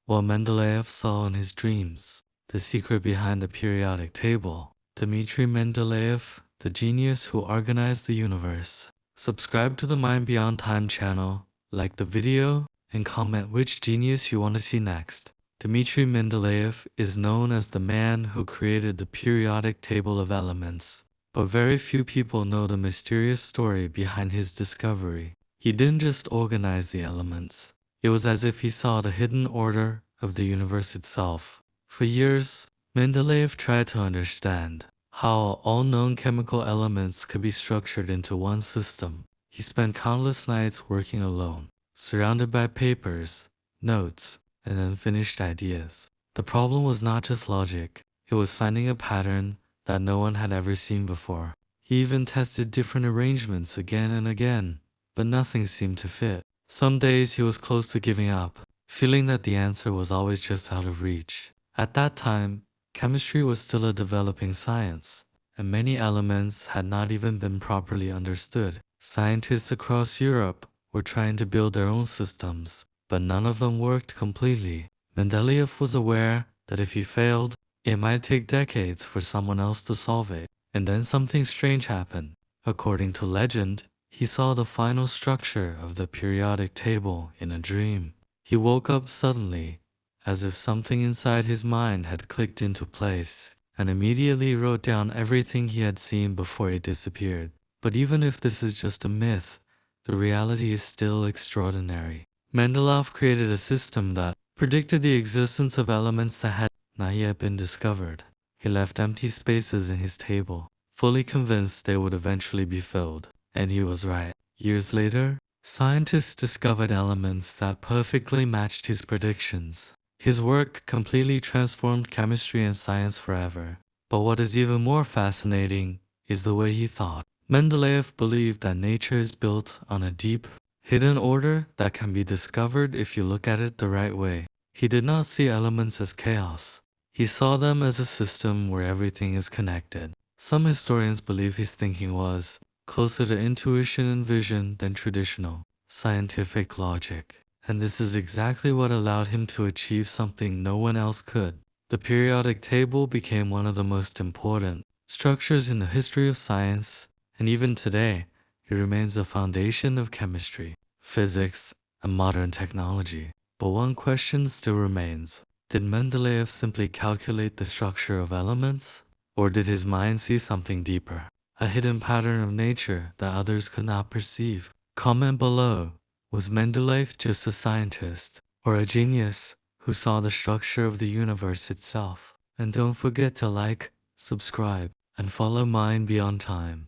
what Mendeleev saw in his dreams. The secret behind the periodic table. Dmitri Mendeleev, the genius who organized the universe. Subscribe to the Mind Beyond Time channel, like the video, and comment which genius you want to see next. Dmitri Mendeleev is known as the man who created the periodic table of elements, but very few people know the mysterious story behind his discovery. He didn't just organize the elements. It was as if he saw the hidden order of the universe itself. For years, Mendeleev tried to understand how all known chemical elements could be structured into one system. He spent countless nights working alone, surrounded by papers, notes, and unfinished ideas. The problem was not just logic, it was finding a pattern that no one had ever seen before. He even tested different arrangements again and again, but nothing seemed to fit. Some days he was close to giving up, feeling that the answer was always just out of reach. At that time, chemistry was still a developing science, and many elements had not even been properly understood. Scientists across Europe were trying to build their own systems, but none of them worked completely. Mendeleev was aware that if he failed, it might take decades for someone else to solve it. And then something strange happened. According to legend, he saw the final structure of the periodic table in a dream. He woke up suddenly, as if something inside his mind had clicked into place, and immediately wrote down everything he had seen before it disappeared. But even if this is just a myth, the reality is still extraordinary. Mendeleev created a system that predicted the existence of elements that had not yet been discovered. He left empty spaces in his table, fully convinced they would eventually be filled. And he was right. Years later, scientists discovered elements that perfectly matched his predictions. His work completely transformed chemistry and science forever. But what is even more fascinating is the way he thought. Mendeleev believed that nature is built on a deep, hidden order that can be discovered if you look at it the right way. He did not see elements as chaos. He saw them as a system where everything is connected. Some historians believe his thinking was closer to intuition and vision than traditional scientific logic. And this is exactly what allowed him to achieve something no one else could. The periodic table became one of the most important structures in the history of science, and even today, it remains the foundation of chemistry, physics, and modern technology. But one question still remains. Did Mendeleev simply calculate the structure of elements? Or did his mind see something deeper? A hidden pattern of nature that others could not perceive? Comment below. Was Mendeleev just a scientist, or a genius who saw the structure of the universe itself? And don't forget to like, subscribe, and follow Mind Beyond Time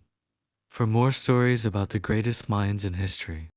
for more stories about the greatest minds in history.